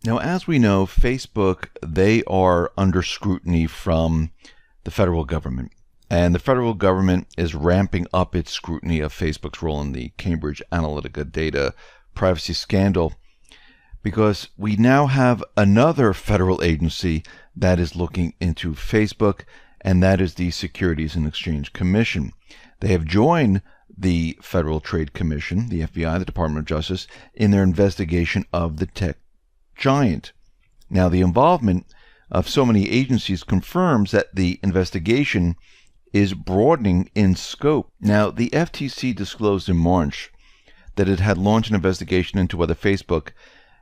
Now, as we know, Facebook, they are under scrutiny from the federal government. And the federal government is ramping up its scrutiny of Facebook's role in the Cambridge Analytica data privacy scandal, because we now have another federal agency that is looking into Facebook, and that is the Securities and Exchange Commission. They have joined the Federal Trade Commission, the FBI, the Department of Justice, in their investigation of the tech giant. Now, the involvement of so many agencies confirms that the investigation is broadening in scope. Now, the FTC disclosed in March that it had launched an investigation into whether Facebook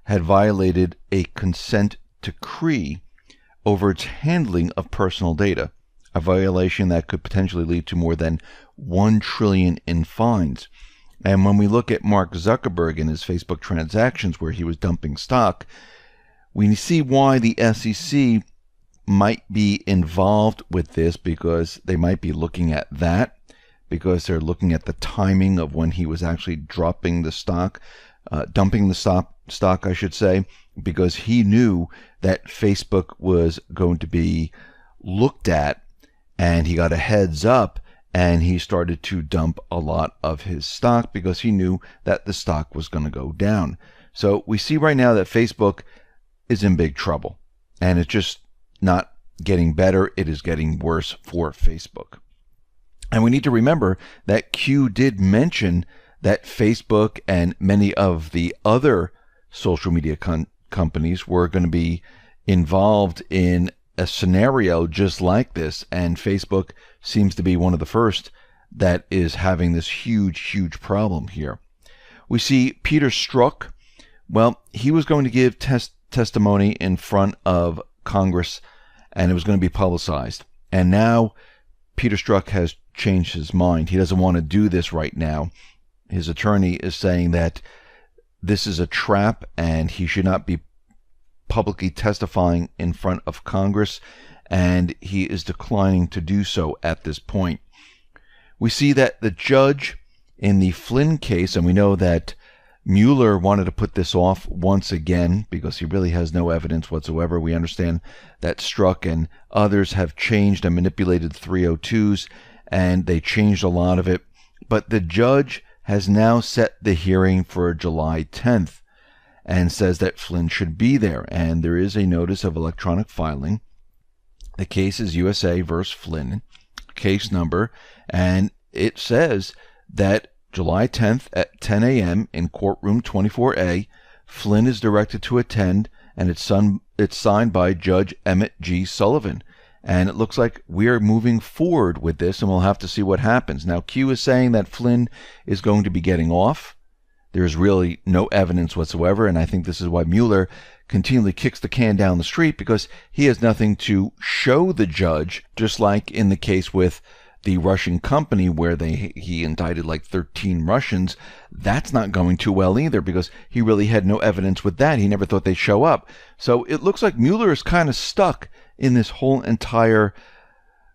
had violated a consent decree over its handling of personal data, a violation that could potentially lead to more than $1 trillion in fines. And when we look at Mark Zuckerberg and his Facebook transactions where he was dumping stock, we see why the SEC might be involved with this, because they might be looking at that, because they're looking at the timing of when he was actually dropping the stock, dumping the stock, I should say, because he knew that Facebook was going to be looked at, and he got a heads up, and he started to dump a lot of his stock because he knew that the stock was going to go down. So we see right now that Facebook is in big trouble, and it's just not getting better. It is getting worse for Facebook. And we need to remember that Q did mention that Facebook and many of the other social media companies were going to be involved in a scenario just like this, and Facebook seems to be one of the first that is having this huge problem here. We see Peter Strzok. Well, he was going to give testimony in front of Congress, and it was going to be publicized. And now Peter Strzok has changed his mind. He doesn't want to do this right now. His attorney is saying that this is a trap and he should not be publicly testifying in front of Congress, and he is declining to do so at this point. We see that the judge in the Flynn case, and we know that Mueller wanted to put this off once again because he really has no evidence whatsoever. We understand that Strzok and others have changed and manipulated 302s, and they changed a lot of it. But the judge has now set the hearing for July 10th and says that Flynn should be there. And there is a notice of electronic filing. The case is USA versus Flynn, case number, and it says that July 10th at 10 a.m. in courtroom 24A, Flynn is directed to attend, and it's signed by Judge Emmett G. Sullivan. And it looks like we are moving forward with this, and we'll have to see what happens. Now, Q is saying that Flynn is going to be getting off. There's really no evidence whatsoever, and I think this is why Mueller continually kicks the can down the street, because he has nothing to show the judge, just like in the case with the Russian company where he indicted like 13 Russians. That's not going too well either, because he really had no evidence with that. He never thought they'd show up. So it looks like Mueller is kind of stuck in this whole entire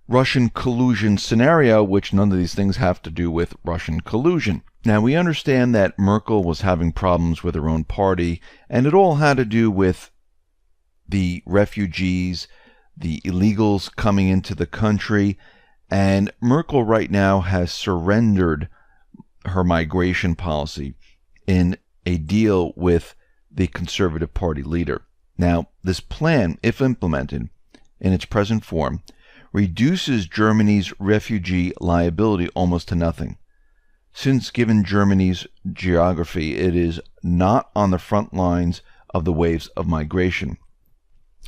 Russian collusion scenario, which none of these things have to do with Russian collusion. Now, we understand that Merkel was having problems with her own party, and it all had to do with the refugees, the illegals coming into the country, and Merkel right now has surrendered her migration policy in a deal with the Conservative Party leader. Now, this plan, if implemented in its present form, reduces Germany's refugee liability almost to nothing. Since, given Germany's geography, it is not on the front lines of the waves of migration,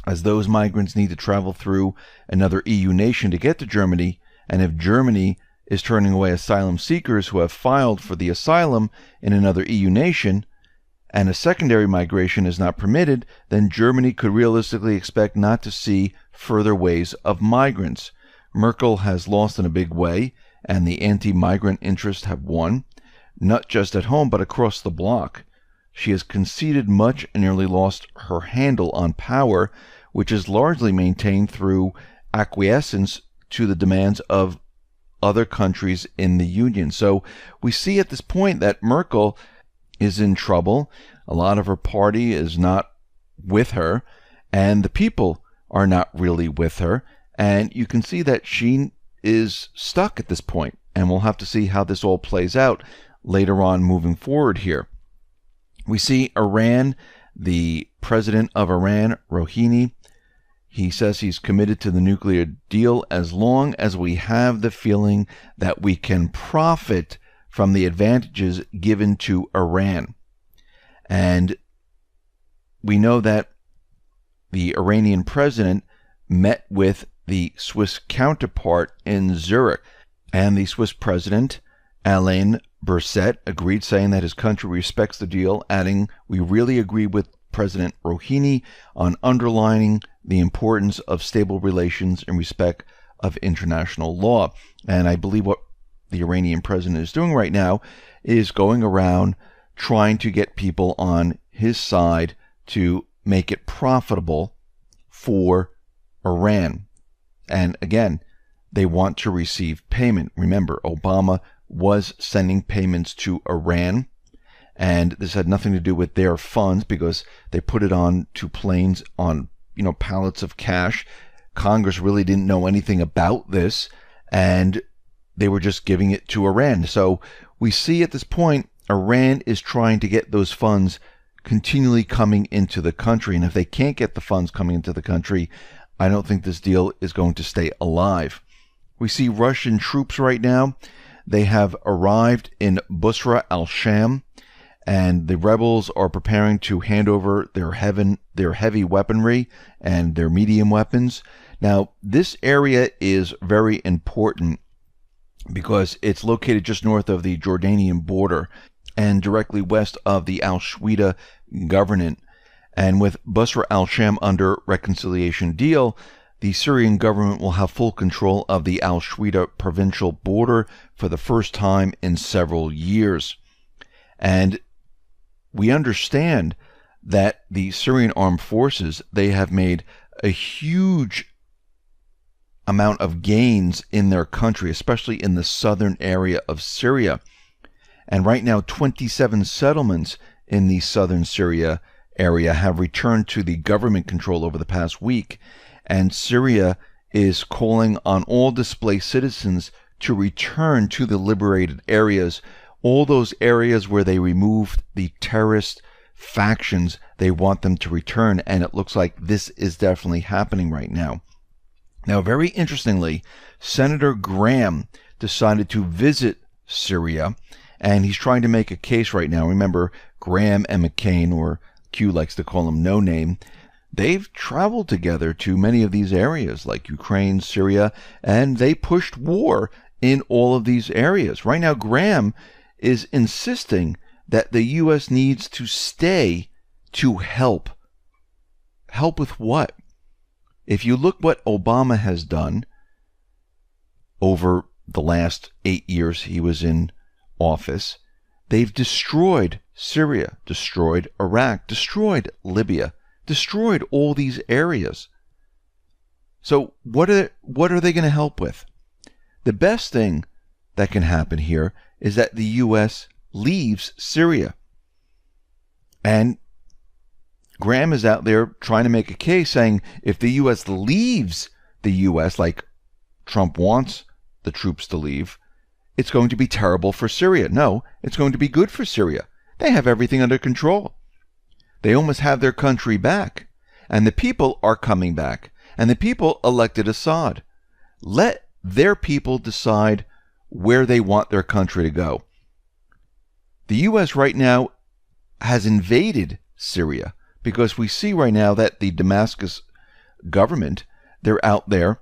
as those migrants need to travel through another EU nation to get to Germany, and if Germany is turning away asylum seekers who have filed for the asylum in another EU nation, and a secondary migration is not permitted, then Germany could realistically expect not to see further waves of migrants. Merkel has lost in a big way, and the anti-migrant interests have won, not just at home but across the bloc. She has conceded much and nearly lost her handle on power, which is largely maintained through acquiescence to the demands of other countries in the Union. So we see at this point that Merkel is in trouble. A lot of her party is not with her, and the people are not really with her. And you can see that she is stuck at this point, and we'll have to see how this all plays out later on moving forward here. We see Iran, the president of Iran, Rouhani, he says he's committed to the nuclear deal as long as we have the feeling that we can profit from the advantages given to Iran. And we know that the Iranian president met with the Swiss counterpart in Zurich, and the Swiss president, Alain Berset, agreed, saying that his country respects the deal, adding, "We really agree with President Rouhani on underlining the importance of stable relations in respect of international law." And I believe what the Iranian president is doing right now is going around trying to get people on his side to make it profitable for Iran. And again, they want to receive payment. Remember, Obama was sending payments to Iran, and this had nothing to do with their funds because they put it on to planes on, pallets of cash. Congress really didn't know anything about this, and they were just giving it to Iran. So we see at this point, Iran is trying to get those funds continually coming into the country. And if they can't get the funds coming into the country, I don't think this deal is going to stay alive. We see Russian troops right now. They have arrived in Busra al-Sham, and the rebels are preparing to hand over their heavy weaponry and their medium weapons. Now, this area is very important because it's located just north of the Jordanian border and directly west of the al-Shuaita governorate. And with Busra al-Sham under reconciliation deal, the Syrian government will have full control of the al-Shuaita provincial border for the first time in several years. And we understand that the Syrian armed forces, they have made a huge amount of gains in their country, especially in the southern area of Syria. And right now, 27 settlements in the southern Syria area have returned to the government control over the past week. And Syria is calling on all displaced citizens to return to the liberated areas, all those areas where they removed the terrorist factions. They want them to return, and it looks like this is definitely happening right now. Now, very interestingly, Senator Graham decided to visit Syria, and he's trying to make a case right now. Remember, Graham and McCain, or Q likes to call him No Name, they've traveled together to many of these areas like Ukraine, Syria, and they pushed war in all of these areas. Right now, Graham is insisting that the U.S. needs to stay to help. Help with what? If you look what Obama has done over the last 8 years he was in office, they've destroyed Syria, destroyed Iraq, destroyed Libya, destroyed all these areas. So what are they going to help with? The best thing that can happen here is that the U.S. leaves Syria. And Graham is out there trying to make a case saying if the U.S. leaves the U.S., like Trump wants the troops to leave, it's going to be terrible for Syria. No, it's going to be good for Syria. They have everything under control. They almost have their country back. And the people are coming back. And the people elected Assad. Let their people decide where they want their country to go. The U.S. right now has invaded Syria because we see right now that the Damascus government, they're out there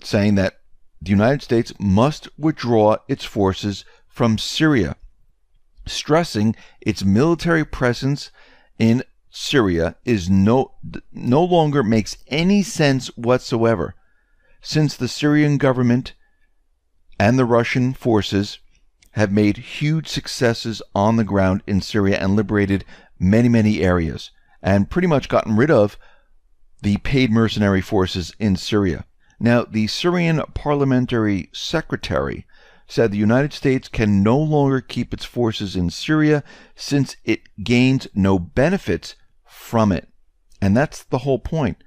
saying that the United States must withdraw its forces from Syria, stressing its military presence in Syria is no longer makes any sense whatsoever, since the Syrian government and the Russian forces have made huge successes on the ground in Syria and liberated many, many areas and pretty much gotten rid of the paid mercenary forces in Syria. Now, the Syrian parliamentary secretary said the United States can no longer keep its forces in Syria since it gains no benefits from it. And that's the whole point.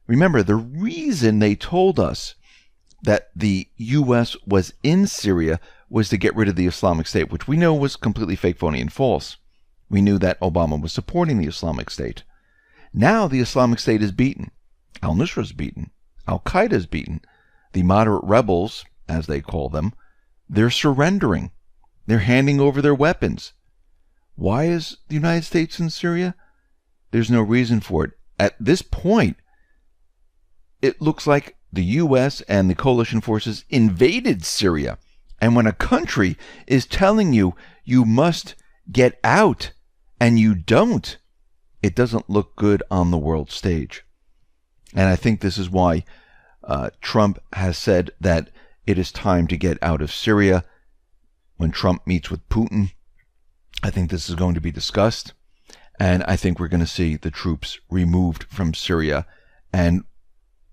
Remember, the reason they told us that the U.S. was in Syria was to get rid of the Islamic State, which we know was completely fake, phony, and false. We knew that Obama was supporting the Islamic State. Now the Islamic State is beaten. Al-Nusra is beaten. Al-Qaeda is beaten. The moderate rebels, as they call them, they're surrendering. They're handing over their weapons. Why is the United States in Syria? There's no reason for it. At this point, it looks like the U.S. and the coalition forces invaded Syria. And when a country is telling you you must get out and you don't, it doesn't look good on the world stage. And I think this is why Trump has said that it is time to get out of Syria. When Trump meets with Putin, I think this is going to be discussed. And I think we're going to see the troops removed from Syria and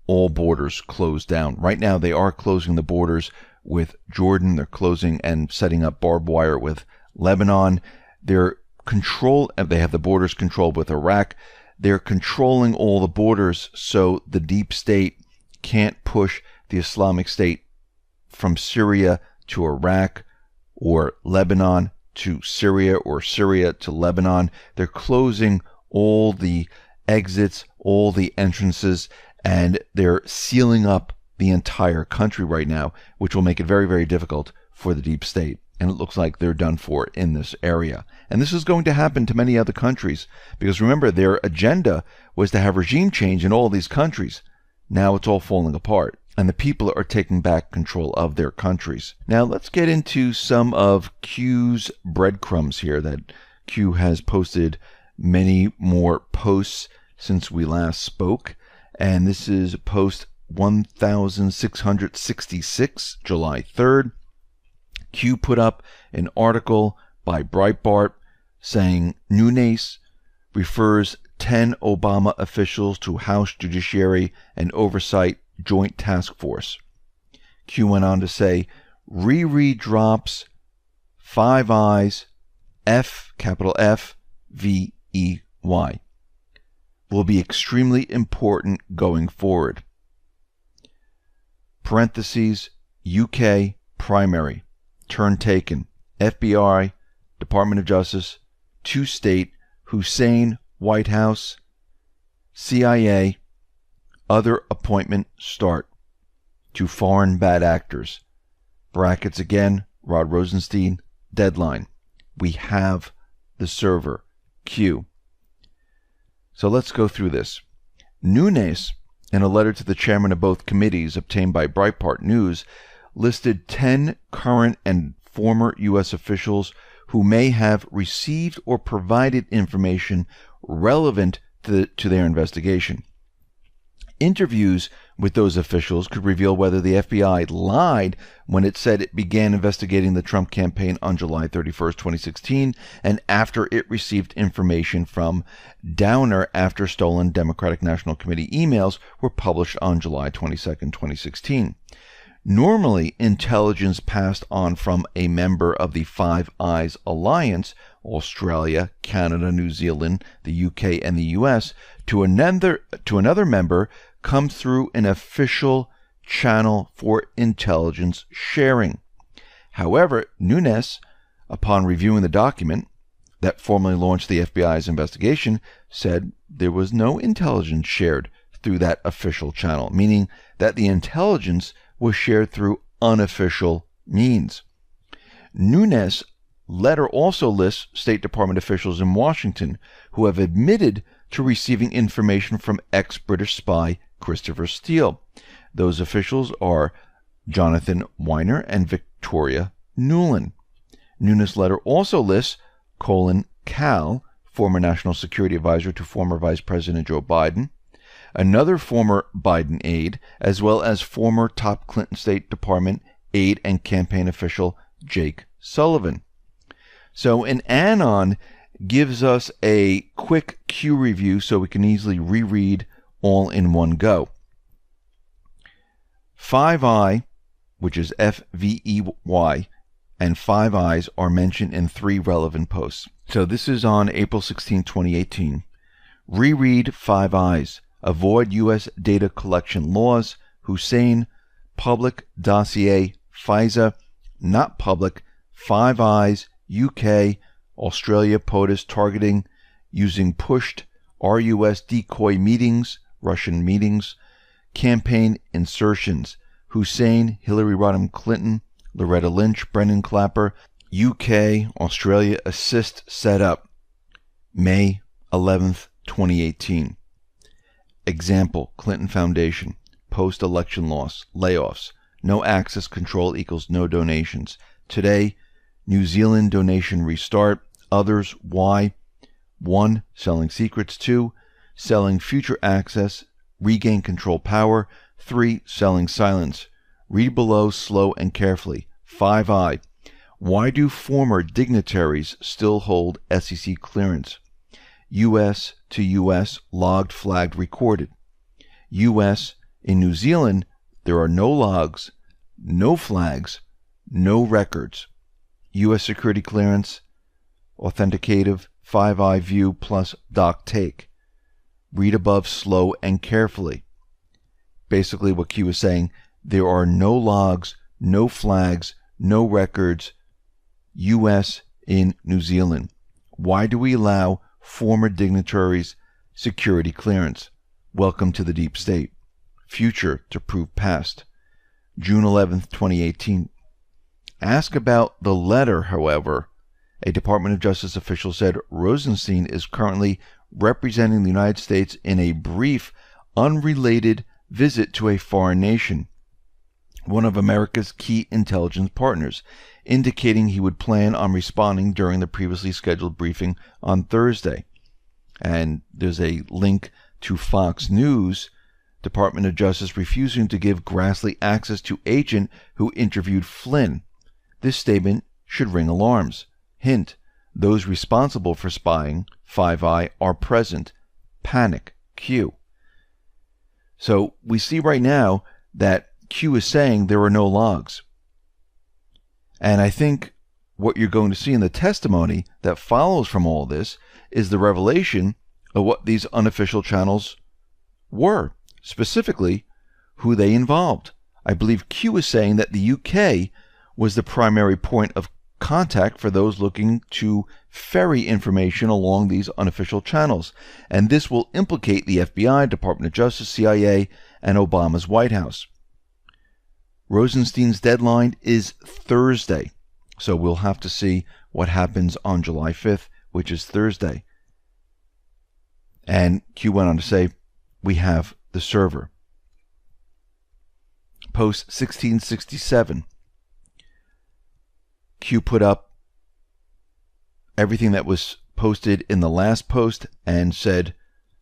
all borders closed down. Right now, they are closing the borders with Jordan. They're closing and setting up barbed wire with Lebanon. They have the borders controlled with Iraq. They're controlling all the borders so the deep state can't push the Islamic State from Syria to Iraq or Lebanon to Syria or Syria to Lebanon. They're closing all the exits, all the entrances, and they're sealing up the entire country right now, which will make it very, very difficult for the deep state. And it looks like they're done for in this area. And this is going to happen to many other countries, because remember, their agenda was to have regime change in all these countries. Now it's all falling apart, and the people are taking back control of their countries. Now let's get into some of Q's breadcrumbs here. That Q has posted many more posts since we last spoke. And this is post 1666, July 3rd. Q put up an article by Breitbart saying Nunes refers 10 Obama officials to House Judiciary and Oversight Joint Task Force. Q went on to say, Riri drops Five Eyes, F, capital F, V-E-Y. Will be extremely important going forward. Parentheses, UK primary. Turn taken. FBI, Department of Justice, to state Hussein, White House, CIA, other appointment start. To foreign bad actors. Brackets again, Rod Rosenstein, deadline. We have the server. Q. So let's go through this. Nunes, in a letter to the chairman of both committees obtained by Breitbart News, listed 10 current and former U.S. officials who may have received or provided information relevant to their investigation. Interviews with those officials could reveal whether the FBI lied when it said it began investigating the Trump campaign on July 31st, 2016, and after it received information from Downer after stolen Democratic National Committee emails were published on July 22nd, 2016. Normally, intelligence passed on from a member of the Five Eyes Alliance, Australia, Canada, New Zealand, the UK, and the US, to another member comes through an official channel for intelligence sharing. However, Nunes, upon reviewing the document that formally launched the FBI's investigation, said there was no intelligence shared through that official channel, meaning that the intelligence was shared through unofficial means. Nunes' letter also lists State Department officials in Washington who have admitted to receiving information from ex-British spy Christopher Steele. Those officials are Jonathan Weiner and Victoria Nuland. Nunes' letter also lists Colin Kahl, former National Security Advisor to former Vice President Joe Biden, another former Biden aide, as well as former top Clinton State Department aide and campaign official Jake Sullivan. So an anon gives us a quick Q review so we can easily reread all in one go. Five Eye, which is F-V-E-Y, and Five Eyes are mentioned in 3 relevant posts. So this is on April 16, 2018. Reread Five Eyes. Avoid U.S. data collection laws. Hussein. Public dossier. FISA. Not public. Five Eyes. UK. Australia POTUS targeting using pushed RUS decoy meetings. Russian meetings. Campaign insertions. Hussein. Hillary Rodham Clinton. Loretta Lynch. Brendan Clapper. UK. Australia assist set up. May 11th, 2018. Example, Clinton Foundation. Post-election loss. Layoffs. No access control equals no donations. Today, New Zealand donation restart. Others, why? 1. Selling secrets. 2. Selling future access. Regain control power. 3. Selling silence. Read below slow and carefully. 5I. Why do former dignitaries still hold SEC clearance? U.S. to U.S. logged, flagged, recorded. U.S. In New Zealand, there are no logs, no flags, no records. U.S. security clearance, authenticative, 5i view plus doc take. Read above slow and carefully. Basically what Q is saying, there are no logs, no flags, no records. U.S. in New Zealand. Why do we allow former dignitaries security clearance? Welcome to the deep state. Future to prove past. June 11th, 2018. Ask about the letter, however. A Department of Justice official said Rosenstein is currently representing the United States in a brief, unrelated visit to a foreign nation, one of America's key intelligence partners, indicating he would plan on responding during the previously scheduled briefing on Thursday. And there's a link to Fox News. Department of Justice refusing to give Grassley access to agent who interviewed Flynn. This statement should ring alarms. Hint, those responsible for spying, 5i, are present. Panic, Q. So we see right now that Q is saying there are no logs. And I think what you're going to see in the testimony that follows from all this is the revelation of what these unofficial channels were, specifically who they involved. I believe Q is saying that the UK was the primary point of contact for those looking to ferry information along these unofficial channels, and this will implicate the FBI, Department of Justice, CIA, and Obama's White House. Rosenstein's deadline is Thursday, so we'll have to see what happens on July 5th, which is Thursday. And Q went on to say, we have the server. Post 1667. Q put up everything that was posted in the last post and said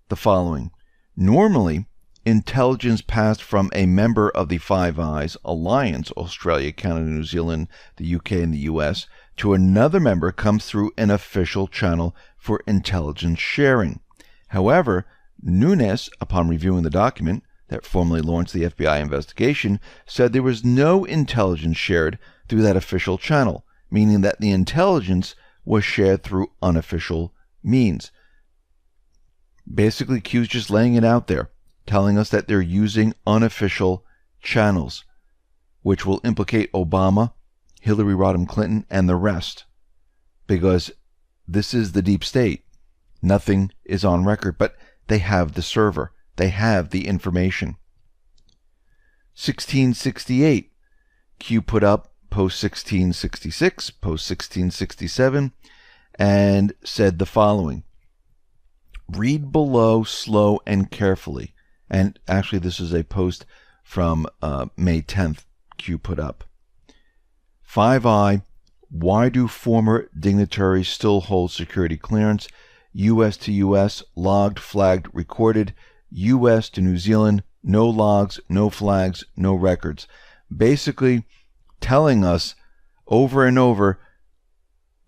the following. Normally, intelligence passed from a member of the Five Eyes Alliance, Australia, Canada, New Zealand, the UK, and the US, to another member comes through an official channel for intelligence sharing. However, Nunes, upon reviewing the document that formally launched the FBI investigation, said there was no intelligence shared through that official channel, meaning that the intelligence was shared through unofficial means. Basically, Q's just laying it out there, telling us that they're using unofficial channels, which will implicate Obama, Hillary Rodham Clinton, and the rest, because this is the deep state. Nothing is on record, but they have the server. They have the information. 1668. Q put up post 1666, post 1667, and said the following. Read below slow and carefully. And actually, this is a post from May 10th, Q put up. 5i, why do former dignitaries still hold security clearance? U.S. to U.S., logged, flagged, recorded. U.S. to New Zealand, no logs, no flags, no records. Basically telling us over and over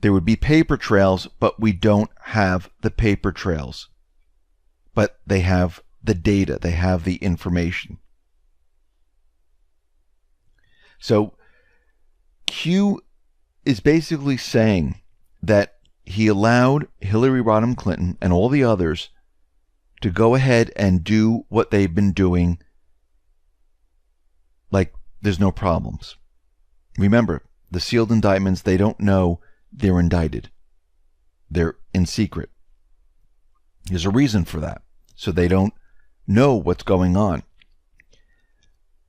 there would be paper trails, but we don't have the paper trails. But they have the data, they have the information. So Q is basically saying that he allowed Hillary Rodham Clinton and all the others to go ahead and do what they've been doing like there's no problems. Remember, the sealed indictments, they don't know they're indicted. They're in secret. There's a reason for that. So they don't know what's going on.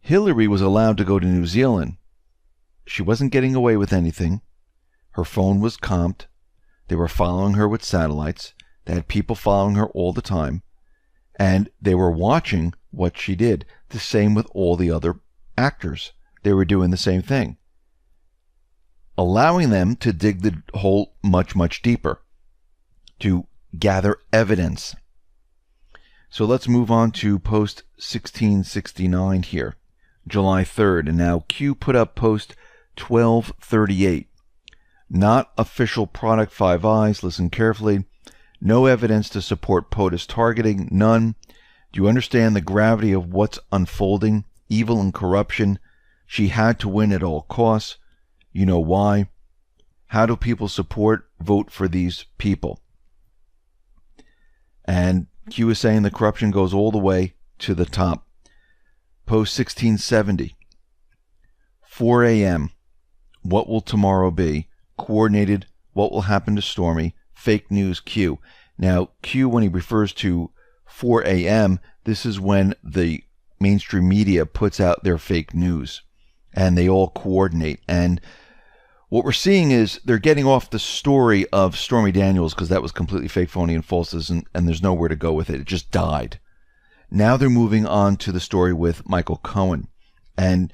Hillary was allowed to go to New Zealand. She wasn't getting away with anything. Her phone was comped. They were following her with satellites. They had people following her all the time. And they were watching what she did. The same with all the other actors. They were doing the same thing. Allowing them to dig the hole much, much deeper. To gather evidence. So let's move on to post 1669 here. July 3rd. And now Q put up post 1238. Not official product, Five Eyes. Listen carefully. No evidence to support POTUS targeting. None. Do you understand the gravity of what's unfolding? Evil and corruption. She had to win at all costs. You know why. How do people support? Vote for these people. And Q is saying the corruption goes all the way to the top. Post 1670. 4 a.m. What will tomorrow be? Coordinated. What will happen to Stormy? Fake news Q. Now, Q, when he refers to 4 a.m., this is when the mainstream media puts out their fake news. And they all coordinate. And what we're seeing is they're getting off the story of Stormy Daniels because that was completely fake, phony, and false, and there's nowhere to go with it. It just died. Now they're moving on to the story with Michael Cohen. And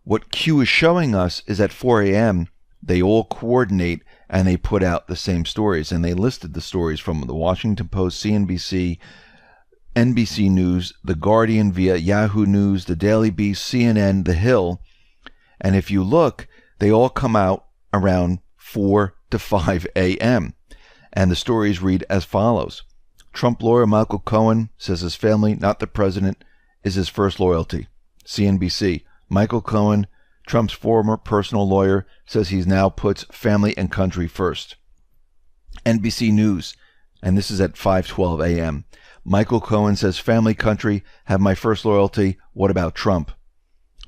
what Q is showing us is at 4 a.m., they all coordinate and they put out the same stories. And they listed the stories from the Washington Post, CNBC, NBC News, The Guardian via Yahoo News, The Daily Beast, CNN, The Hill. And if you look, they all come out around 4 to 5 a.m. And the stories read as follows. Trump lawyer Michael Cohen says his family, not the president, is his first loyalty. CNBC. Michael Cohen, Trump's former personal lawyer, says he now puts family and country first. NBC News, and this is at 5:12 a.m. Michael Cohen says family, country have my first loyalty. What about Trump?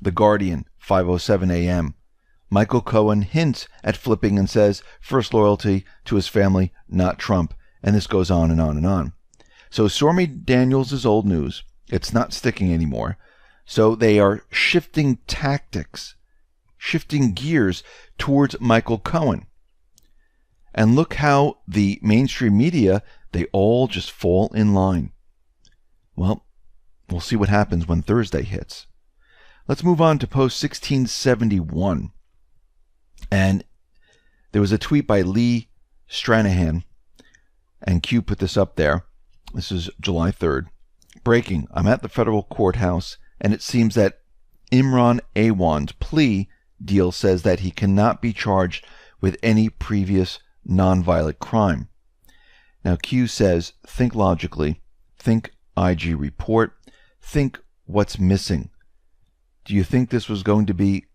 The Guardian, 5:07 a.m. Michael Cohen hints at flipping and says first loyalty to his family, not Trump. And this goes on and on and on. So Stormy Daniels is old news. It's not sticking anymore. So they are shifting tactics, shifting gears towards Michael Cohen. And look how the mainstream media, they all just fall in line. Well, we'll see what happens when Thursday hits. Let's move on to post 1671. And there was a tweet by Lee Stranahan, and Q put this up there. This is July 3rd. Breaking. I'm at the federal courthouse, and it seems that Imran Awan's plea deal says that he cannot be charged with any previous nonviolent crime. Now Q says, think logically, think IG report, think what's missing. Do you think this was going to be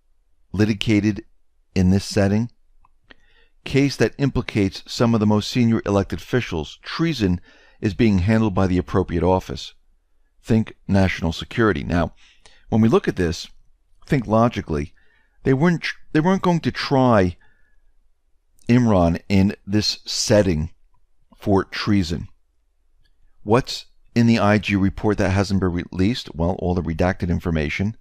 litigated in this setting? Case that implicates some of the most senior elected officials. Treason is being handled by the appropriate office. Think national security. Now, when we look at this, think logically, they weren't going to try Imran in this setting for treason. What's in the IG report that hasn't been released? Well, all the redacted information,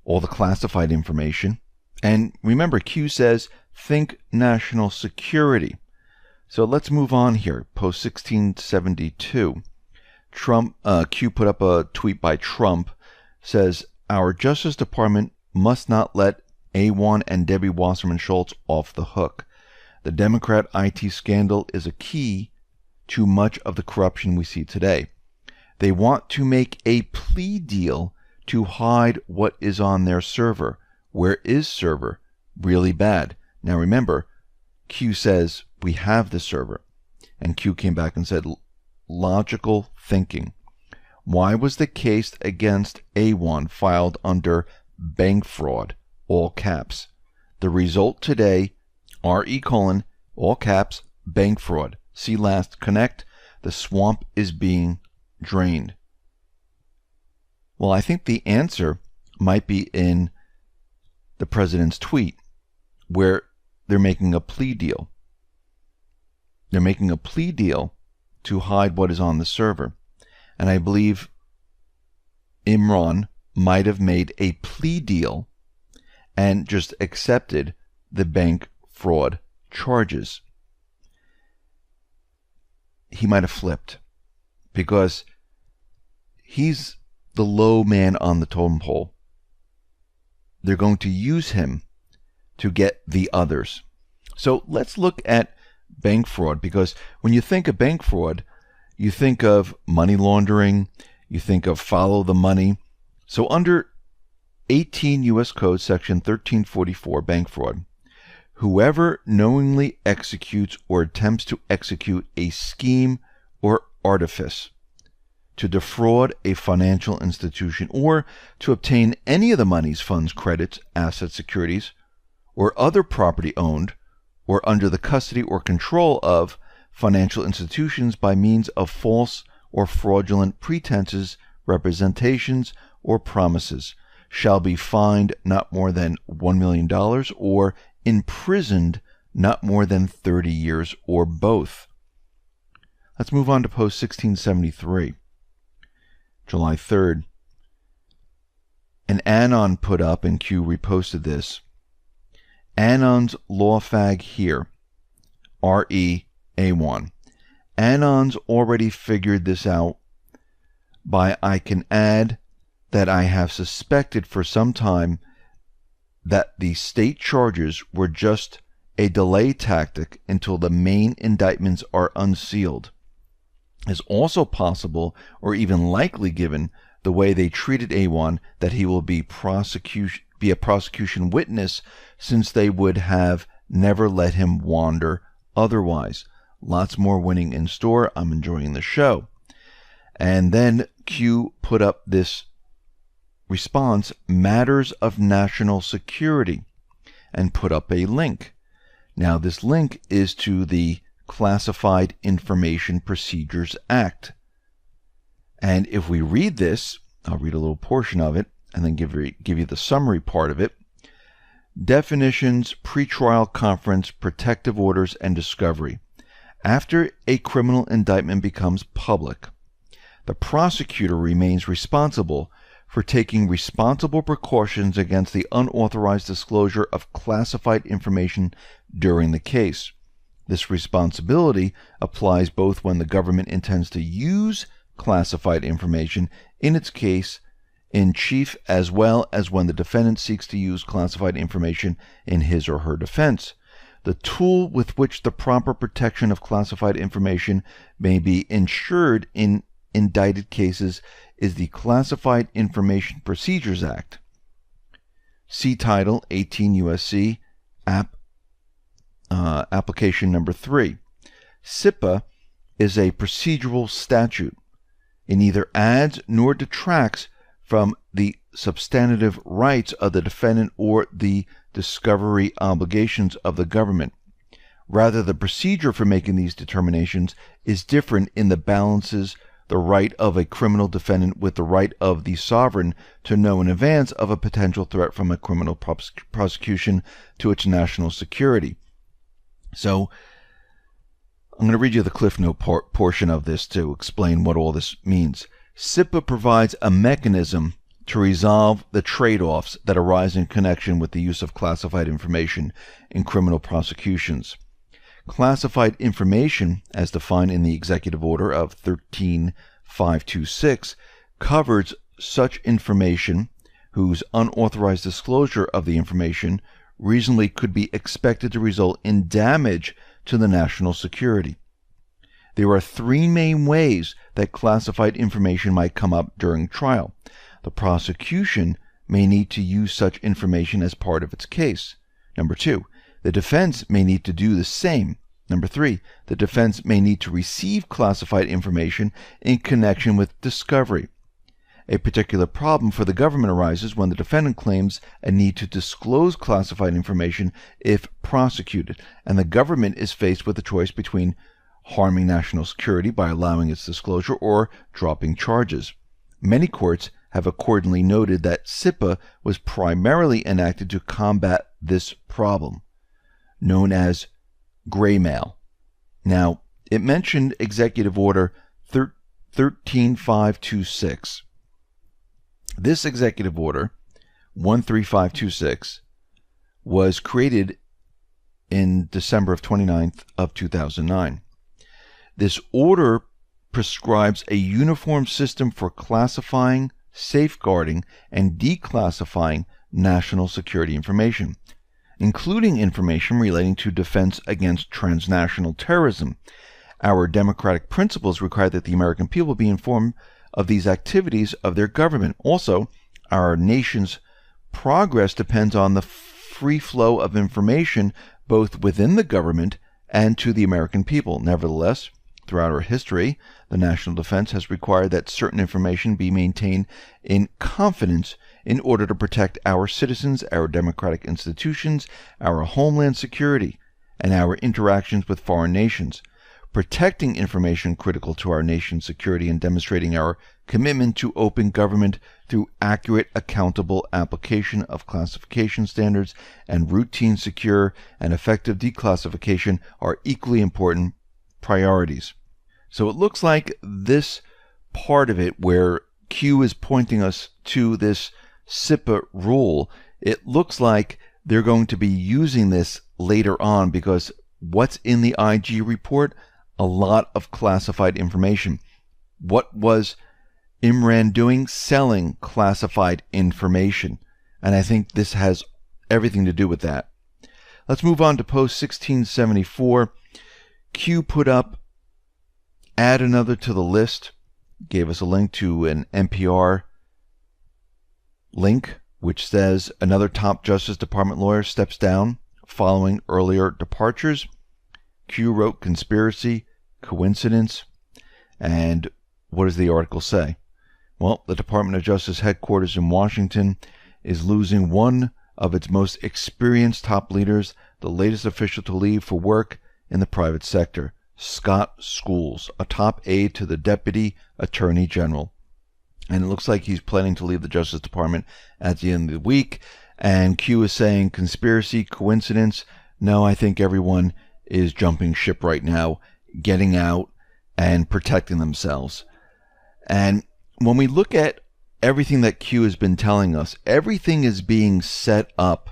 all the classified information. And remember, Q says, think national security. So let's move on here. Post 1672. Q put up a tweet by Trump, says, our Justice Department must not let Awan and Debbie Wasserman Schultz off the hook. The Democrat IT scandal is a key to much of the corruption we see today. They want to make a plea deal to hide what is on their server. Where is server? Really bad. Now remember, Q says we have the server. And Q came back and said, logical thinking. Why was the case against Awan filed under bank fraud, all caps? The result today, RE: all caps, bank fraud. See last connect. The swamp is being drained? Well, I think the answer might be in the president's tweet, where they're making a plea deal. They're making a plea deal to hide what is on the server. And I believe Imran might have made a plea deal and just accepted the bank fraud charges. He might have flipped, because he's the low man on the totem pole. They're going to use him to get the others. So let's look at bank fraud, because when you think of bank fraud, you think of money laundering, you think of follow the money. So under 18 U.S. Code Section 1344, bank fraud, whoever knowingly executes or attempts to execute a scheme or artifice to defraud a financial institution or to obtain any of the monies, funds, credits, assets, securities, or other property owned or under the custody or control of financial institutions by means of false or fraudulent pretenses, representations, or promises, shall be fined not more than $1 million or imprisoned not more than 30 years or both. Let's move on to Post 1673. July 3rd. An Anon put up, and Q reposted this. Anon's law fag here. REA1. Anon's already figured this out by I can add that I have suspected for some time that the state charges were just a delay tactic until the main indictments are unsealed. It's also possible, or even likely given the way they treated A1, that he will be a prosecution witness, since they would have never let him wander otherwise. Lots more winning in store. I'm enjoying the show. And then Q put up this response, matters of national security, and put up a link. Now this link is to the Classified Information Procedures Act. And if we read this, I'll read a little portion of it and then give you the summary part of it. Definitions, pretrial conference, protective orders, and discovery. After a criminal indictment becomes public, the prosecutor remains responsible for taking responsible precautions against the unauthorized disclosure of classified information during the case. This responsibility applies both when the government intends to use classified information in its case in chief, as well as when the defendant seeks to use classified information in his or her defense. The tool with which the proper protection of classified information may be ensured in indicted cases is the Classified Information Procedures Act. See Title 18 U.S.C. Application number 3. SIPA is a procedural statute. It neither adds nor detracts from the substantive rights of the defendant or the discovery obligations of the government. Rather, the procedure for making these determinations is different in the balances the right of a criminal defendant with the right of the sovereign to know in advance of a potential threat from a criminal prosecution to its national security. So, I'm going to read you the Cliff Note portion of this to explain what all this means. SIPA provides a mechanism to resolve the trade-offs that arise in connection with the use of classified information in criminal prosecutions. Classified information, as defined in the Executive Order of 13526, covers such information whose unauthorized disclosure of the information reasonably could be expected to result in damage to the national security. There are 3 main ways that classified information might come up during trial. The prosecution may need to use such information as part of its case. Number 2, the defense may need to do the same. Number 3, the defense may need to receive classified information in connection with discovery. A particular problem for the government arises when the defendant claims a need to disclose classified information if prosecuted, and the government is faced with a choice between harming national security by allowing its disclosure or dropping charges. Many courts have accordingly noted that CIPA was primarily enacted to combat this problem, known as graymail. Now, it mentioned Executive Order 13526. This Executive Order 13526 was created in December of 29th of 2009. This order prescribes a uniform system for classifying, safeguarding, and declassifying national security information, including information relating to defense against transnational terrorism. Our democratic principles require that the American people be informed of these activities of their government. Also, our nation's progress depends on the free flow of information both within the government and to the American people. Nevertheless, throughout our history, the national defense has required that certain information be maintained in confidence in order to protect our citizens, our democratic institutions, our homeland security, and our interactions with foreign nations. Protecting information critical to our nation's security and demonstrating our commitment to open government through accurate, accountable application of classification standards and routine, secure, and effective declassification are equally important priorities. So it looks like this part of it where Q is pointing us to this CIPA rule, it looks like they're going to be using this later on, because what's in the IG report? A lot of classified information. What was Imran doing? Selling classified information. And I think this has everything to do with that. Let's move on to post 1674. Q put up, add another to the list, gave us a link to an NPR link, which says another top Justice Department lawyer steps down following earlier departures. Q wrote conspiracy, coincidence, and what does the article say? Well, the Department of Justice headquarters in Washington is losing one of its most experienced top leaders, the latest official to leave for work in the private sector, Scott Schools, a top aide to the Deputy Attorney General. And it looks like he's planning to leave the Justice Department at the end of the week. And Q is saying conspiracy, coincidence. No, I think everyone is jumping ship right now, getting out and protecting themselves. And when we look at everything that Q has been telling us, everything is being set up.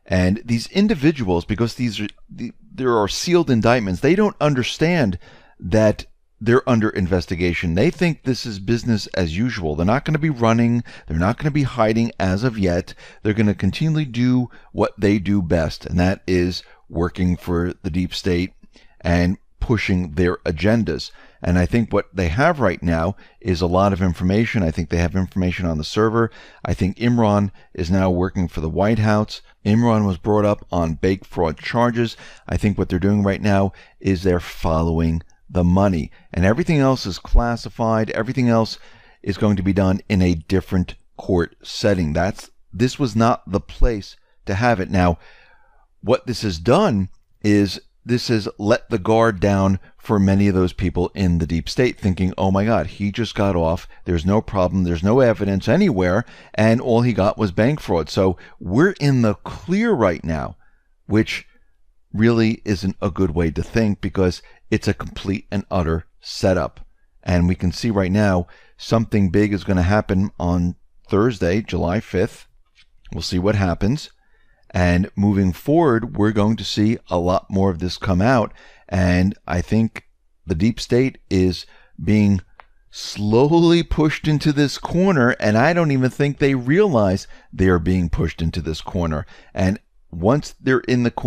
And these individuals, because there are sealed indictments, they don't understand that they're under investigation. They think this is business as usual. They're not going to be running. They're not going to be hiding as of yet. They're going to continually do what they do best, and that is working for the deep state and pushing their agendas. And I think what they have right now is a lot of information. I think they have information on the server. I think Imran is now working for the White House. Imran was brought up on bank fraud charges. I think what they're doing right now is they're following the money, and everything else is classified. Everything else is going to be done in a different court setting. This was not the place to have it. Now, what this has done is this has let the guard down for many of those people in the deep state, thinking, oh my God, he just got off. There's no problem. There's no evidence anywhere. And all he got was bank fraud. So we're in the clear right now, which really isn't a good way to think, because it's a complete and utter setup. And we can see right now something big is going to happen on Thursday, July 5th. We'll see what happens. And moving forward, we're going to see a lot more of this come out. And I think the deep state is being slowly pushed into this corner. And I don't even think they realize they are being pushed into this corner. And once they're in the corner,